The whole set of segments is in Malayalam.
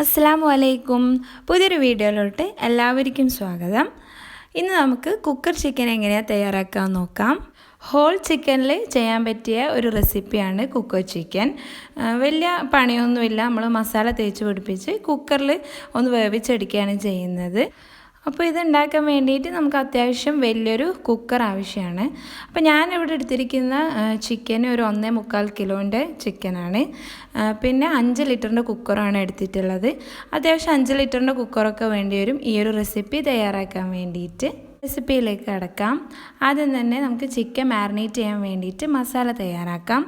അസ്സലാമു അലൈക്കും. പുതിയൊരു വീഡിയോയിലോട്ട് എല്ലാവർക്കും സ്വാഗതം. ഇന്ന് നമുക്ക് കുക്കർ ചിക്കൻ എങ്ങനെയാണ് തയ്യാറാക്കാൻ നോക്കാം. ഹോൾ ചിക്കനിൽ ചെയ്യാൻ പറ്റിയ ഒരു റെസിപ്പിയാണ് കുക്കർ ചിക്കൻ. വലിയ പണിയൊന്നുമില്ല. നമ്മൾ മസാല തേച്ച് പിടിപ്പിച്ച് കുക്കറിൽ ഒന്ന് വേവിച്ചെടുക്കുകയാണ് ചെയ്യുന്നത്. അപ്പോൾ ഇതുണ്ടാക്കാൻ വേണ്ടിയിട്ട് നമുക്ക് അത്യാവശ്യം വലിയൊരു കുക്കർ ആവശ്യമാണ്. അപ്പോൾ ഞാനിവിടെ എടുത്തിരിക്കുന്ന ചിക്കൻ ഒരു 1.25 കിലോൻ്റെ ചിക്കനാണ്. പിന്നെ 5 ലിറ്ററിൻ്റെ കുക്കറാണ് എടുത്തിട്ടുള്ളത്. അത്യാവശ്യം 5 ലിറ്ററിൻ്റെ കുക്കറൊക്കെ വേണ്ടി വരും ഈ ഒരു റെസിപ്പി തയ്യാറാക്കാൻ വേണ്ടിയിട്ട്. റെസിപ്പിയിലേക്ക് കടക്കാം. ആദ്യം തന്നെ നമുക്ക് ചിക്കൻ മാരിനേറ്റ് ചെയ്യാൻ വേണ്ടിയിട്ട് മസാല തയ്യാറാക്കാം.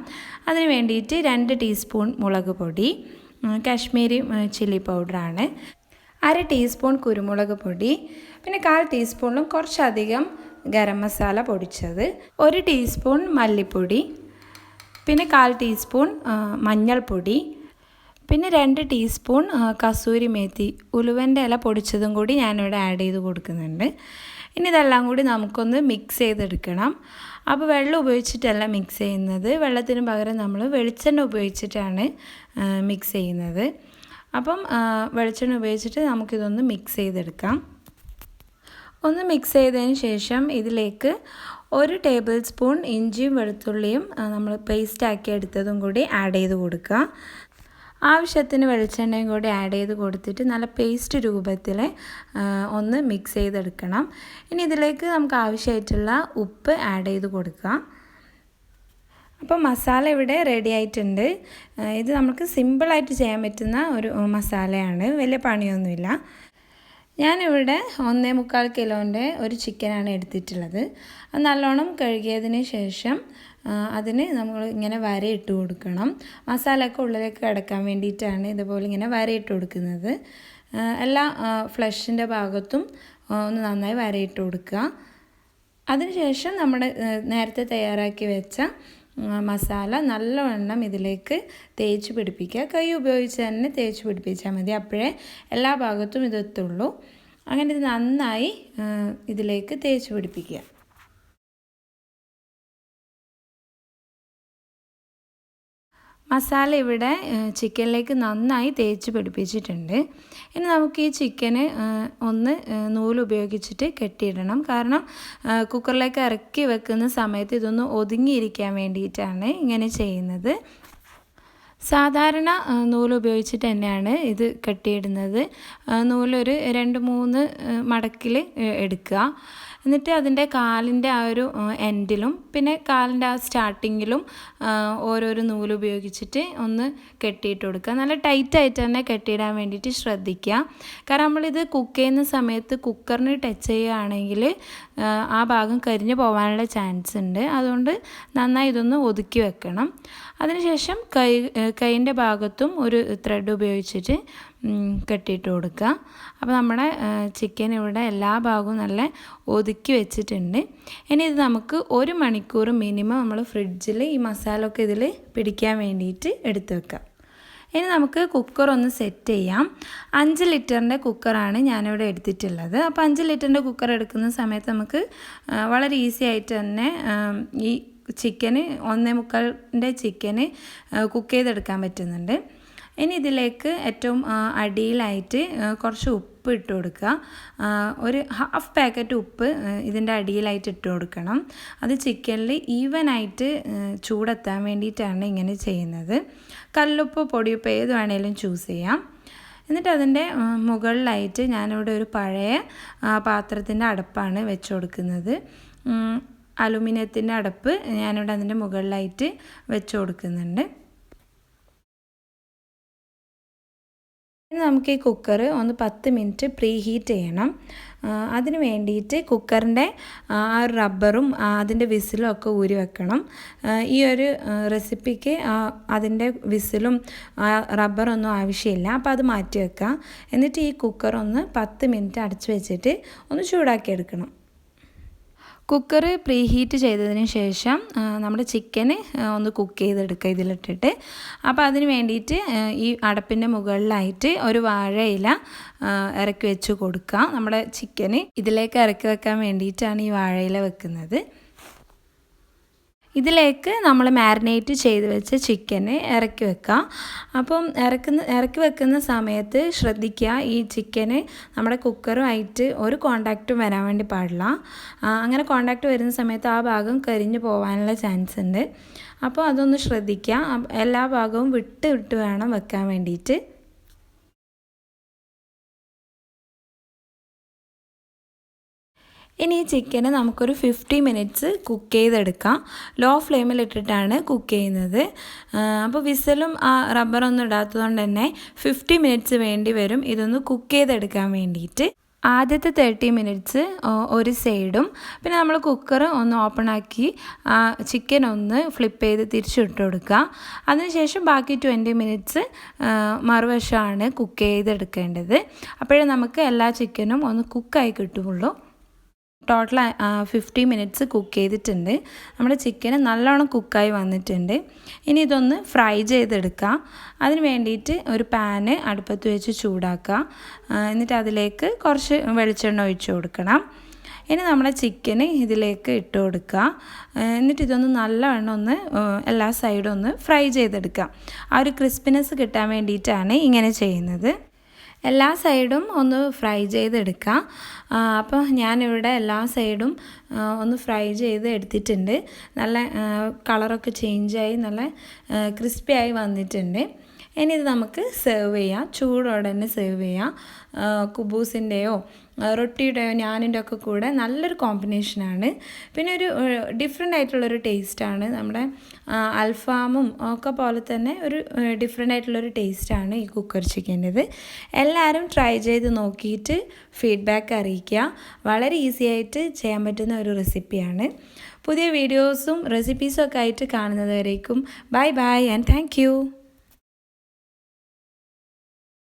അതിന് വേണ്ടിയിട്ട് 2 ടീസ്പൂൺ മുളക് പൊടി, കാശ്മീരി ചില്ലി പൗഡറാണ്, 1/2 ടീസ്പൂൺ കുരുമുളക് പൊടി, പിന്നെ 1/4 ടീസ്പൂണിലും കുറച്ചധികം ഗരം മസാല പൊടിച്ചത്, 1 ടീസ്പൂൺ മല്ലിപ്പൊടി, പിന്നെ 1/4 ടീസ്പൂൺ മഞ്ഞൾപ്പൊടി, പിന്നെ 2 ടീസ്പൂൺ കസൂരി മേത്തി ഉലുവൻ്റെ ഇല പൊടിച്ചതും കൂടി ഞാനിവിടെ ആഡ് ചെയ്ത് കൊടുക്കുന്നുണ്ട്. ഇനി ഇതെല്ലാം കൂടി നമുക്കൊന്ന് മിക്സ് ചെയ്തെടുക്കണം. അപ്പോൾ വെള്ളം ഉപയോഗിച്ചിട്ടല്ല മിക്സ് ചെയ്യുന്നത്, വെള്ളത്തിന് പകരം നമ്മൾ വെളിച്ചെണ്ണ ഉപയോഗിച്ചിട്ടാണ് മിക്സ് ചെയ്യുന്നത്. അപ്പം വെളിച്ചെണ്ണ ഉപയോഗിച്ചിട്ട് നമുക്കിതൊന്ന് മിക്സ് ചെയ്തെടുക്കാം. ഒന്ന് മിക്സ് ചെയ്തതിന് ശേഷം ഇതിലേക്ക് 1 ടേബിൾ സ്പൂൺ ഇഞ്ചിയും വെളുത്തുള്ളിയും നമ്മൾ പേസ്റ്റാക്കി എടുത്തതും കൂടി ആഡ് ചെയ്ത് കൊടുക്കുക. ആവശ്യത്തിന് വെളിച്ചെണ്ണയും കൂടി ആഡ് ചെയ്ത് കൊടുത്തിട്ട് നല്ല പേസ്റ്റ് രൂപത്തിൽ ഒന്ന് മിക്സ് ചെയ്തെടുക്കണം. ഇനി ഇതിലേക്ക് നമുക്ക് ആവശ്യമായിട്ടുള്ള ഉപ്പ് ആഡ് ചെയ്ത് കൊടുക്കുക. അപ്പോൾ മസാല ഇവിടെ റെഡി ആയിട്ടുണ്ട്. ഇത് നമുക്ക് സിമ്പിളായിട്ട് ചെയ്യാൻ പറ്റുന്ന ഒരു മസാലയാണ്, വലിയ പണിയൊന്നുമില്ല. ഞാനിവിടെ 1.25 കിലോൻ്റെ ഒരു ചിക്കനാണ് എടുത്തിട്ടുള്ളത്. അത് നല്ലോണം കഴുകിയതിന് ശേഷം അതിന് നമ്മൾ ഇങ്ങനെ വരയിട്ട് കൊടുക്കണം. മസാലയൊക്കെ ഉള്ളിലേക്ക് കിടക്കാൻ വേണ്ടിയിട്ടാണ് ഇതുപോലെ ഇങ്ങനെ വരയിട്ട് കൊടുക്കുന്നത്. എല്ലാ ഫ്ലഷിൻ്റെ ഭാഗത്തും ഒന്ന് നന്നായി വരയിട്ട് കൊടുക്കുക. അതിനുശേഷം നമ്മുടെ നേരത്തെ തയ്യാറാക്കി വെച്ച മസാല നല്ലവണ്ണം ഇതിലേക്ക് തേച്ച് പിടിപ്പിക്കുക. കൈ ഉപയോഗിച്ച് തന്നെ തേച്ച് പിടിപ്പിച്ചാൽ മതി, അപ്പോഴേ എല്ലാ ഭാഗത്തും ഇതെത്തുള്ളൂ. അങ്ങനെ ഇത് നന്നായി ഇതിലേക്ക് തേച്ച് പിടിപ്പിക്കുക. മസാല ഇവിടെ ചിക്കനിലേക്ക് നന്നായി തേച്ച് പിടിപ്പിച്ചിട്ടുണ്ട്. ഇനി നമുക്ക് ഈ ചിക്കന് ഒന്ന് നൂലുപയോഗിച്ചിട്ട് കെട്ടിയിടണം. കാരണം കുക്കറിലേക്ക് ഇറക്കി വെക്കുന്ന സമയത്ത് ഇതൊന്ന് ഒതുങ്ങിയിരിക്കാൻ വേണ്ടിയിട്ടാണ് ഇങ്ങനെ ചെയ്യുന്നത്. സാധാരണ നൂല് ഉപയോഗിച്ചിട്ട് തന്നെയാണ് ഇത് കെട്ടിയിടുന്നത്. നൂലൊരു 2-3 മടക്കിൽ എടുക്കുക. എന്നിട്ട് അതിൻ്റെ കാലിൻ്റെ ആ ഒരു എൻഡിലും പിന്നെ കാലിൻ്റെ ആ സ്റ്റാർട്ടിങ്ങിലും ഓരോരോ നൂല് ഉപയോഗിച്ചിട്ട് ഒന്ന് കെട്ടിയിട്ട് കൊടുക്കുക. നല്ല ടൈറ്റായിട്ട് തന്നെ കെട്ടിയിടാൻ വേണ്ടിയിട്ട് ശ്രദ്ധിക്കുക. കാരണം നമ്മളിത് കുക്ക് ചെയ്യുന്ന സമയത്ത് കുക്കറിന് ടച്ച് ചെയ്യുകയാണെങ്കിൽ ആ ഭാഗം കരിഞ്ഞു പോകാനുള്ള ചാൻസ് ഉണ്ട്. അതുകൊണ്ട് നന്നായി ഇതൊന്ന് ഒതുക്കി വെക്കണം. അതിനുശേഷം കൈയിൻ്റെ ഭാഗത്തും ഒരു ത്രെഡ് ഉപയോഗിച്ചിട്ട് കെട്ടിയിട്ട് കൊടുക്കുക. അപ്പോൾ നമ്മുടെ ചിക്കൻ ഇവിടെ എല്ലാ ഭാഗവും നല്ല ഒതുക്കി വെച്ചിട്ടുണ്ട്. ഇനി ഇത് നമുക്ക് 1 മണിക്കൂർ മിനിമം നമ്മൾ ഫ്രിഡ്ജിൽ ഈ മസാല ഒക്കെ ഇതിൽ പിടിക്കാൻ വേണ്ടിയിട്ട് എടുത്ത് വെക്കാം. ഇനി നമുക്ക് കുക്കർ ഒന്ന് സെറ്റ് ചെയ്യാം. 5 ലിറ്ററിൻ്റെ കുക്കറാണ് ഞാനിവിടെ എടുത്തിട്ടുള്ളത്. അപ്പോൾ 5 ലിറ്ററിൻ്റെ കുക്കർ എടുക്കുന്ന സമയത്ത് നമുക്ക് വളരെ ഈസി ആയിട്ട് തന്നെ ഈ ചിക്കന് 1.25 ചിക്കന് കുക്ക് ചെയ്തെടുക്കാൻ പറ്റുന്നുണ്ട്. ഇനി ഇതിലേക്ക് ഏറ്റവും അടിയിലായിട്ട് കുറച്ച് ഉപ്പ് ഇട്ട് കൊടുക്കുക. ഒരു 1/2 പാക്കറ്റ് ഉപ്പ് ഇതിൻ്റെ അടിയിലായിട്ട് ഇട്ട് കൊടുക്കണം. അത് ചിക്കനിൽ ഈവനായിട്ട് ചൂടെത്താൻ വേണ്ടിയിട്ടാണ് ഇങ്ങനെ ചെയ്യുന്നത്. കല്ലുപ്പ് പൊടിയുപ്പ് ഏത് വേണേലും ചൂസ് ചെയ്യാം. എന്നിട്ട് അതിൻ്റെ മുകളിലായിട്ട് ഞാനിവിടെ ഒരു പഴയ പാത്രത്തിൻ്റെ അടപ്പാണ് വെച്ച് കൊടുക്കുന്നത്. അലുമിനിയത്തിൻ്റെ അടപ്പ് ഞാനിവിടെ അതിൻ്റെ മുകളിലായിട്ട് വെച്ച് കൊടുക്കുന്നുണ്ട്. നമുക്ക് ഈ കുക്കർ ഒന്ന് 10 മിനിറ്റ് പ്രീ ഹീറ്റ് ചെയ്യണം. അതിന് വേണ്ടിയിട്ട് കുക്കറിൻ്റെ ആ റബ്ബറും അതിൻ്റെ വിസിലും ഒക്കെ ഊരി വെക്കണം. ഈ ഒരു റെസിപ്പിക്ക് അതിൻ്റെ വിസിലും റബ്ബറൊന്നും ആവശ്യമില്ല. അപ്പോൾ അത് മാറ്റി വെക്കാം. എന്നിട്ട് ഈ കുക്കർ ഒന്ന് 10 മിനിറ്റ് അടച്ചു വെച്ചിട്ട് ഒന്ന് ചൂടാക്കി എടുക്കണം. കുക്കർ പ്രീ ഹീറ്റ് ചെയ്തതിന് ശേഷം നമ്മുടെ ചിക്കന് ഒന്ന് കുക്ക് ചെയ്തെടുക്കുക ഇതിലിട്ടിട്ട്. അപ്പോൾ അതിന് വേണ്ടിയിട്ട് ഈ അടപ്പിൻ്റെ മുകളിലായിട്ട് ഒരു വാഴയില ഇറക്കി വെച്ച് കൊടുക്കുക. നമ്മുടെ ചിക്കന് ഇതിലേക്ക് ഇറക്കി വെക്കാൻ വേണ്ടിയിട്ടാണ് ഈ വാഴയില വെക്കുന്നത്. ഇതിലേക്ക് നമ്മൾ മാരിനേറ്റ് ചെയ്ത് വെച്ച ചിക്കന് ഇറക്കി വെക്കുക. അപ്പം ഇറക്കി വെക്കുന്ന സമയത്ത് ശ്രദ്ധിക്കുക, ഈ ചിക്കന് നമ്മുടെ കുക്കറുമായിട്ട് ഒരു കോണ്ടാക്റ്റും വരാൻ വേണ്ടി പാടില്ല. അങ്ങനെ കോണ്ടാക്റ്റ് വരുന്ന സമയത്ത് ആ ഭാഗം കരിഞ്ഞു പോകാനുള്ള ചാൻസ് ഉണ്ട്. അപ്പോൾ അതൊന്ന് ശ്രദ്ധിക്കുക. എല്ലാ ഭാഗവും വിട്ട് വേണം വെക്കാൻ വേണ്ടിയിട്ട്. ഇനി ഈ ചിക്കന് നമുക്കൊരു 50 മിനിറ്റ്സ് കുക്ക് ചെയ്തെടുക്കാം. ലോ ഫ്ലെയിമിലിട്ടിട്ടാണ് കുക്ക് ചെയ്യുന്നത്. അപ്പോൾ വിസലും ആ റബ്ബറൊന്നും ഇടാത്തതുകൊണ്ട് തന്നെ 50 മിനിറ്റ്സ് വേണ്ടി വരും ഇതൊന്ന് കുക്ക് ചെയ്തെടുക്കാൻ വേണ്ടിയിട്ട്. ആദ്യത്തെ 30 മിനിറ്റ്സ് ഒരു സൈഡും, പിന്നെ നമ്മൾ കുക്കർ ഒന്ന് ഓപ്പൺ ആക്കി ചിക്കൻ ഒന്ന് ഫ്ലിപ്പ് ചെയ്ത് തിരിച്ചിട്ട് കൊടുക്കുക. അതിനുശേഷം ബാക്കി 20 മിനിറ്റ്സ് മറുവശമാണ് കുക്ക് ചെയ്തെടുക്കേണ്ടത്. അപ്പോഴേ നമുക്ക് എല്ലാ ചിക്കനും ഒന്ന് കുക്കായി കിട്ടുകയുള്ളൂ. ടോട്ടൽ 50 മിനിറ്റ്സ് കുക്ക് ചെയ്തിട്ടുണ്ട്. നമ്മുടെ ചിക്കൻ നല്ലോണം കുക്കായി വന്നിട്ടുണ്ട്. ഇനി ഇതൊന്ന് ഫ്രൈ ചെയ്തെടുക്കാം. അതിന് വേണ്ടിയിട്ട് ഒരു പാന് അടുപ്പത്ത് വെച്ച് ചൂടാക്കുക. എന്നിട്ട് അതിലേക്ക് കുറച്ച് വെളിച്ചെണ്ണ ഒഴിച്ച് കൊടുക്കണം. ഇനി നമ്മുടെ ചിക്കന് ഇതിലേക്ക് ഇട്ട് കൊടുക്കുക. എന്നിട്ട് ഇതൊന്ന് നല്ലവണ്ണം ഒന്ന് എല്ലാ സൈഡും ഒന്ന് ഫ്രൈ ചെയ്തെടുക്കാം. ആ ഒരു ക്രിസ്പിനെസ് കിട്ടാൻ വേണ്ടിയിട്ടാണ് ഇങ്ങനെ ചെയ്യുന്നത്. എല്ലാ സൈഡും ഒന്ന് ഫ്രൈ ചെയ്തെടുക്കാം. അപ്പോൾ ഞാനിവിടെ എല്ലാ സൈഡും ഒന്ന് ഫ്രൈ ചെയ്ത് എടുത്തിട്ടുണ്ട്. നല്ല കളറൊക്കെ ചേഞ്ചായി നല്ല ക്രിസ്പി ആയി വന്നിട്ടുണ്ട്. ഇനി ഇത് നമുക്ക് സെർവ് ചെയ്യാം. ചൂടോടെ തന്നെ സെർവ് ചെയ്യാം. കുബൂസിൻ്റെയോ റൊട്ടിയുടെയോ ഞാനിൻ്റെ ഒക്കെ കൂടെ നല്ലൊരു കോമ്പിനേഷനാണ്. പിന്നെ ഒരു ഡിഫറെൻ്റ് ആയിട്ടുള്ളൊരു ടേസ്റ്റാണ്. നമ്മുടെ അൽഫാമും ഒക്കെ പോലെ തന്നെ ഒരു ഡിഫറെൻ്റ് ആയിട്ടുള്ളൊരു ടേസ്റ്റാണ് ഈ കുക്കർ ചിക്കൻ്റെത്. എല്ലാവരും ട്രൈ ചെയ്ത് നോക്കിയിട്ട് ഫീഡ്ബാക്ക് അറിയിക്കുക. വളരെ ഈസി ആയിട്ട് ചെയ്യാൻ പറ്റുന്ന ഒരു റെസിപ്പിയാണ്. പുതിയ വീഡിയോസും റെസിപ്പീസും ഒക്കെ ആയിട്ട് കാണുന്നത് വരേക്കും bye bye and thank you.